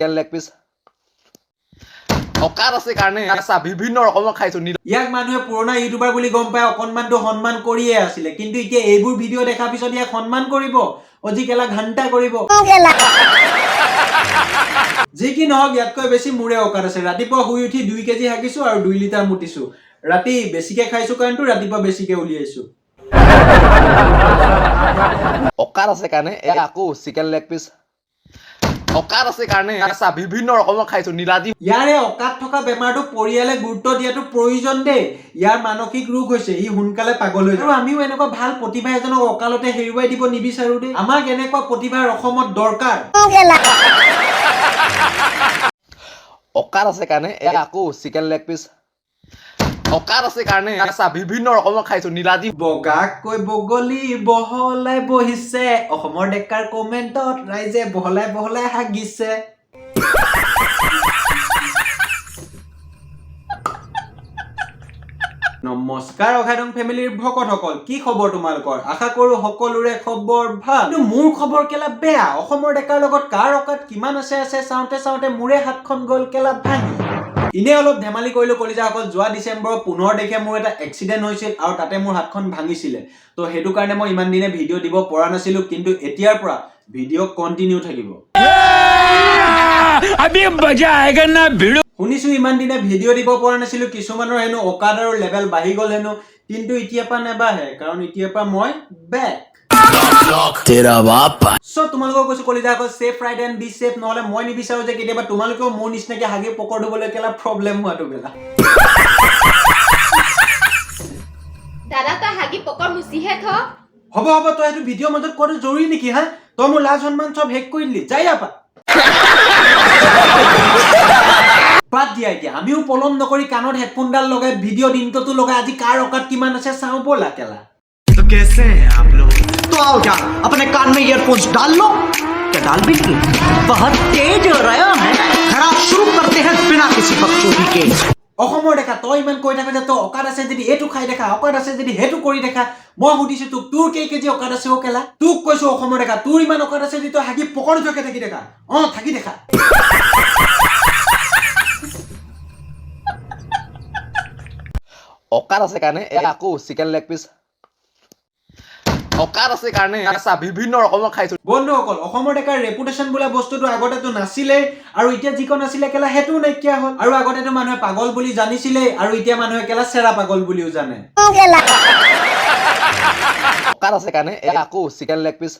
Chicken leg piece অকাত আছে কাৰণে আছা বিভিন্ন ৰকমৰ খাইছো ইয়াক মানুহে পুৰণা ইউটিউবাৰ বুলি গম পায় অকনমানটো সন্মান কৰিয়ে আছিলে কিন্তু এতিয়া এইবোৰ ভিডিঅ' দেখাৰ পিছত ইয়াক সন্মান কৰিব অজি কেলা ঘণ্টা কৰিব যি কি নহওক ইয়াতকৈ বেছি মোৰে অকাত আছে ৰাতিপুৱা শুই উঠি 2 কেজি হাগিছো আৰু 2 লিটাৰ মুতিছো ৰাতি বেছিকে খাইছো কাৰণটো ৰাতিপুৱা বেছিকে উলিয়াইছো অকাত আছে কাৰণে আকৌ চিকেন লেগ পিস অকাত আছে কাৰণে আছা বিভিন্ন ৰকমৰ খাইছো নীলাজি ইয়াৰে অকাত থকা বেমাৰটো পৰিয়ালে গুৰুত্ব দিয়াটো প্ৰয়োজন দেই ইয়াৰ মানসিক ৰোগ হৈছে ই সোনকালে পাগল হৈ যায় আৰু আমিও এনেকুৱা ভাল প্ৰতিভা এজনক অকালতে হেৰুৱাই দিব নিবিচাৰো দেই আমাক এনেকুৱা প্ৰতিভাৰ অসমত দৰকাৰ অকাত আছে কাৰণে আকৌ চিকেন লেগ পিস অকাত আছে কাৰণে আছা বিভিন্ন ৰকমৰ খাইছো নীলাজি বগাকৈ বগলী বহলাই বহিছে অসমৰ ডেকাৰ কমেন্টত ৰাইজে বহলাই বহলাই হাগিছে নমস্কাৰ অঘাইদং ফেমিলিৰ ভকতসকল কি খবৰ তোমালোকৰ আশা কৰো সকলোৰে খবৰ ভাল কিন্তু মোৰ খবৰ কেলা বেয়া অসমৰ ডেকাৰ লগত কাৰ অকাত কিমান আছে চাওঁতে চাওঁতে মোৰে হাতখন গ'ল কেলা ভাঙি ইনে অলপ ধেমালি কৰিলো কলিজাসকল যোৱা ডিচেম্বৰৰ 15 তাৰিখে মোৰ এটা এক্সিডেন্ট হৈছিল আৰু তাতে মোৰ হাতখন ভাঙিছিলে তো হেতু কাৰণে মই ইমান দিনে ভিডিঅ' দিব পৰা নাছিলো কিন্তু এতিয়াৰ পৰা ভিডিঅ' কন্টিনিউ থাকিব अभी मजा आएगा ना भिड़ो শুনিছো ইমান দিনে ভিডিঅ' দিব পৰা নাছিলো কিছুমানৰ হেনো অকাদাৰৰ লেভেল বাঢ়ি গ'ল হেনো কিন্তু এতিয়াৰ পৰা নেবাঢ়ে কাৰণ এতিয়াৰ পৰা মই বেক तेरा बाप সো তোমালোকক কৈছো কলিজাসকল safe ride and be safe নহলে মই নিবিচাৰো যে কেতিয়াবা তোমালোকেও মোৰ নিচিনাকে হাগি পকৰ দিবলৈ কেলা প্ৰব্লেম হোৱাটো বেলা দাদা তই হাগি পকৰ মুচিহে থ হ'ব হ'ব তই এইটো ভিডিঅ' মাজত কোৱাটো জৰুৰী নেকি হা তই মোৰ লাজ সন্মান চব হেক কৰি দিলি যাই আপা বাদ দিয়া এতিয়া আমিও পলম নকৰি কাণত হেডফোনডাল লগাই ভিডিঅ' দিনটো লগাই আজি কাৰ অকাত কিমান আছে চাওঁ ব'লা কেলা तो कैसे हैं आप लोग तो आओ क्या अपने कान में ईयरफोन्स डाल लो क्या डाल भी नहीं बहुत तेज हो रहा है खराब शुरू करते हैं बिना किसी बकचोदी के অসমৰ দেখা তই ইমান কৈ থাকা যে তই অকাত আছে যদি এইটো খাই দেখা অকাত আছে যদি সেইটো কৰি দেখা মই সুধিছো তোক তোৰ কেই কেজি অকাত আছে অ কেলা তোক কৈছো অসমৰ দেখা তোৰ ইমান অকাত আছে যদি তই হাগি পকৰি থকে থাকি দেখা থাকি দেখা অকাত আছে কাৰণে আকৌ চিকেন লেগ পিস অকাত আছে কাৰণে আছা বিভিন্ন ৰকমৰ খাইছো বন্ধুসকল অসমৰ ডেকাৰ ৰেপুটেশ্যন বোলা বস্তুটো আগতেতো নাছিলেই আৰু এতিয়া যিকণ আছিলে কেলা সেইটো নাইকিয়া হ'ল আৰু আগতেতো মানুহে পাগল বুলি জানিছিলেই আৰু এতিয়া মানুহে কেলা চেৰা পাগল বুলিও জানে অকাত আছে কাৰণে আকৌ চিকেন লেগ পিস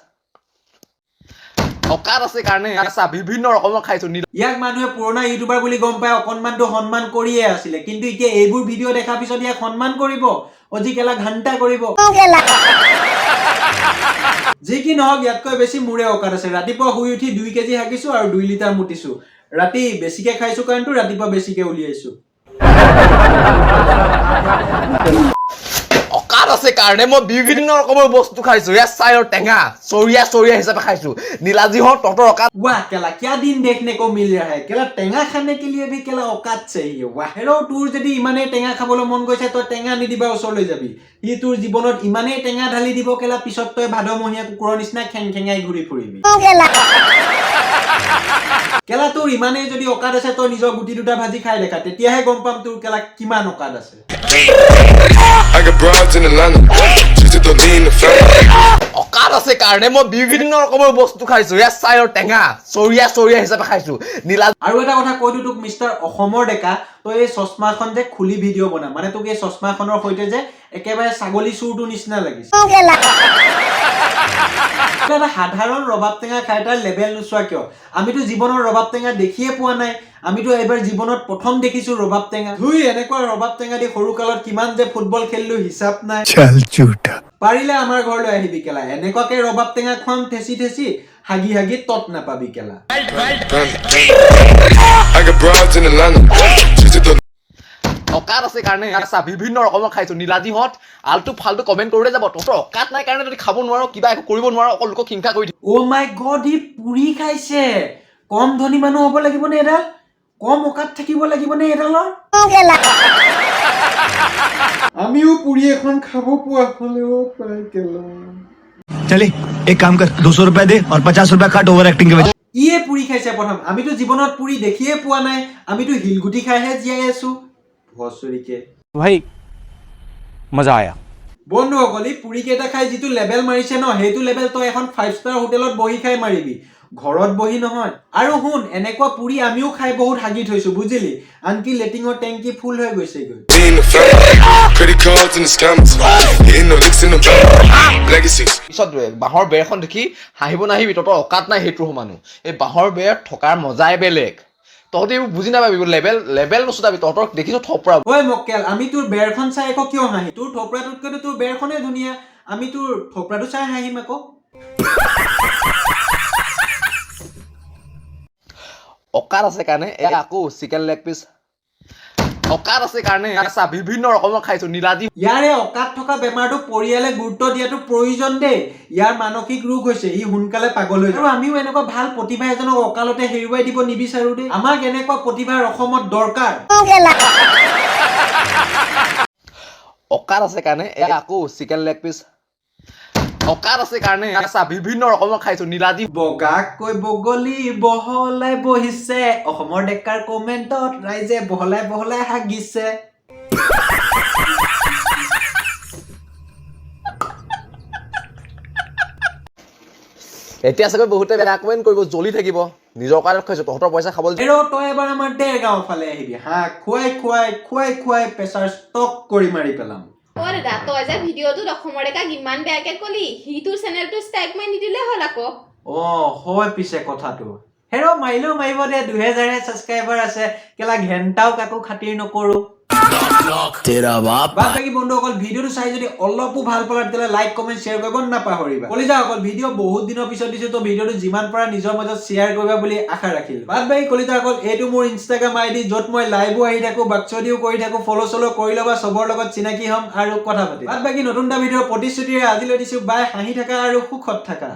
অকাত আছে কাৰণে আছা বিভিন্ন ৰকমৰ খাইছো ইয়াক মানুহে পুৰণা ইউটিউবাৰ বুলি গম পায় অকনমানটো সন্মান কৰিয়ে আছিলে কিন্তু এতিয়া এইবোৰ ভিডিঅ' দেখাৰ পিছত ইয়াক সন্মান কৰিব অজি কেলা ঘণ্টা কৰিব যি কি নহওক ইয়াতকৈ বেছি মোৰে অকাত আছে ৰাতিপুৱা শুই উঠি 2 কেজি হাগিছো আৰু 2 লিটাৰ মুতিছো ৰাতি বেছিকে খাইছো কাৰণটো ৰাতিপুৱা বেছিকে উলিয়াইছো অকাত আছে কাৰণে মই বিভিন্ন ৰকমৰ বস্তু খাইছো ইয়াৰ চাইৰ টেঙা চৰিয়া হিচাপে খাইছো নীলাজিহৰ ততৰ অকাত वाह केला क्या दिन देखने को मिल रहा है केला टेंगा खाने के लिए भी केला औकात चाहिए वाह हेरो टूर যদি ইমানে টেঙা খাবলৈ মন গৈছে তই টেঙা নিদিবা ওচৰলৈ যাবি ই তোৰ জীৱনত ইমানে টেঙা ঢালি দিব কেলা পিছত তই ভাদমহীয়া কুকুৰৰ নিচিনা খেংখেঙাই ঘূৰি ফুৰিবি কেলা তোৰ ইমানে যদি অকাত আছে তই নিজৰ গুটি দুটা ভাজি খাই দেখা তেতিয়াহে গম পাম তোৰ কেলা কিমান অকাত আছে I got broads in Atlanta. Just to lean the family. অকাত আছে কাৰণে মই বিভিন্ন ৰকমৰ বস্তু খাইছো ইয়াৰ চাইৰ টেঙা চৰিয়া হিচাপে খাইছো নীলাজি আৰু এটা কথা কৈ দিওঁ তোক মিষ্টাৰ অসমৰ ডেকা তই এই চশমাখন যে খুলি ভিডিঅ' বনা মানে তোক এই চশমাখনৰ সৈতে যে একেবাৰে ছাগলী চুৰটো নিচিনা লাগিছে এটা সাধাৰণ ৰবাব টেঙা খাই তাৰ লেভেল নোচোৱা কিয় আমিতো জীৱনৰ ৰবাব টেঙা দেখিয়ে পোৱা নাই আমিতো এবাৰ জীৱনত প্ৰথম দেখিছো ৰবাব টেঙা ধুই এনেকুৱা ৰবাব টেঙা দি সৰু কালত কিমান যে ফুটবল খেলিলো হিচাপ নাই चल झूठा পাৰিলে আমাৰ ঘৰলৈ আহিবি কেলা এনেকুৱাকে ৰবাব টেঙা খুৱাম ঠেচি হাগি তত নাপাবি কেলা I got broads in Atlanta. Just to অকাত আছে কাৰণে আছা বিভিন্ন ৰকমৰ খাইছো নীলাজিহত আলটু ফালটু কমেন্ট কৰিলে যাব তহঁতৰ অকাত নাই কাৰণে যদি খাব নোৱাৰো কিবা একো কৰিব নোৱাৰো অকল লোকক হিংসা কৰি ও মাই গড ই পুৰি খাইছে কম ধনী মানুহ হ'ব লাগিব নে এডাল কম অকাত থাকিব লাগিব নে এডালৰ আমিও পুৰি এখন খাব পোৱা হলেও পাই কেলা चले एक काम कर 200 रुपए दे और 50 रुपए काट ओवर एक्टिंग के वजह ইয়ে পুৰি খাইছে প্ৰথম আমিতো জীৱনত পুৰি দেখিয়ে পোৱা নাই আমিতো হিলগুটি খাইহে জীয়াই আছো ভচৰিকে भाई मजा आया বন্ধুসকল ই পুৰি কেইটা খাই যিটো লেভেল মাৰিছে ন সেইটো লেভেল তই এখন 5 ষ্টাৰ হোটেলত বহি খাই মাৰিবি ঘৰত বহি নহয় আৰু শুন এনেকুৱা পুৰি আমিও খাই বহুত হাগি থৈছো বুজিলি আনকি লেটিঙৰ টেংকি ফুল হৈ গৈছে গৈ In the family, credit cards and the scammers. Hitting the licks in the bank. Legacies. পিছত বাঁহৰ বেৰখন দেখি হাঁহিব নাহিবি তহঁতৰ অকাত নাই সেইটো সমানো এই বাঁহৰ বেৰত থকাৰ মজাই বেলেগ তহঁতে এইবোৰ বুজি নাপাবি লেভেল নচুতাবি তহঁতক দেখিছো থপৰা ঐ মক্কেল আমি তোৰ বেৰখন চাই আকৌ কিয় হাঁহি তোৰ থপৰাটোতকৈ তোৰ বেৰখনে ধুনীয়া আমি তোৰ থপৰাটো চাই হাঁহিম আকৌ অকাত আছে কাৰণে এয়া আকৌ চিকেন লেগ পিচ অকাত আছে কাৰণে চা বিভিন্ন ৰকমৰ খাইছো নীলাজি ইয়াৰে অকাত থকা বেমাৰটো পৰিয়ালে গুৰুত্ব দিয়াটো প্ৰয়োজন দেই ইয়াৰ মানসিক ৰোগ হৈছে ই সোনকালে পাগল হৈ যায় আৰু আমিও এনেকুৱা ভাল প্ৰতিভা এজনক অকালতে হেৰুৱাই দিব নিবিচাৰো দেই আমাক এনেকুৱা প্ৰতিভাৰ অসমত দৰকাৰ অকাত আছে কাৰণে এয়া আকৌ চিকেন লেগ পিচ অকাত আছে কাৰণে চা বিভিন্ন ৰকমৰ খাইছো নীলাজি বগাকৈ বগলী বহলাই বহিছে অসমৰ ডেকাৰ কমেণ্টত ৰাইজে বহলাই হাগিছে এতিয়া চাগৈ বহুতে বেয়া কমেণ্ট কৰিব জ্বলি থাকিব নিজৰ কাৰণত খাইছো তহঁতৰ পইচা খাবলৈ এৰ তই এবাৰ আমাৰ দেৰগাঁও ফালে আহিবি হাঁহ খুৱাই প্ৰেছাৰ ষ্টক কৰি মাৰি পেলাম অ দাদা তই যে ভিডিঅ'টোত অসমৰ ডেকাক ইমান বেয়াকে কলি সিটোৰ চেনেলটো ষ্ট্ৰাইক মাৰি নিদিলে হ'ল আকৌ হয় পিছে কথাটো হেৰ' মাৰিলেও মাৰিব দে 2000 ছাবস্ক্ৰাইবাৰ আছে কেলা ঘেণ্টাও কাকো খাতিৰ নকৰো तेरा बाप বাকি বন্ধুসকল ভিডিঅ'টো চাই যদি অলপো ভাল পালা তেতিয়াহ'লে লাইক কমেণ্ট শ্বেয়াৰ কৰিব নাপাহৰিবা কলিজাসকল ভিডিঅ' বহুত দিনৰ পিছত দিছো তো ভিডিঅ'টো যিমান পাৰা নিজৰ মাজত শ্বেয়াৰ কৰিবা বুলি আশা ৰাখিলো বাকি কলিজাসকল এইটো মোৰ ইনষ্টাগ্ৰাম আইডি য'ত মই লাইভো আহি থাকো বাকচদিও কৰি থাকো ফলো চলো কৰি ল'বা চবৰ লগত চিনাকি হ'ম আৰু কথা পাতিম বাকি নতুন এটা ভিডিঅ'ৰ প্ৰতিশ্ৰুতিৰে আজিলৈ দিছো বাই হাঁহি থাকা আৰু সুখত থাকা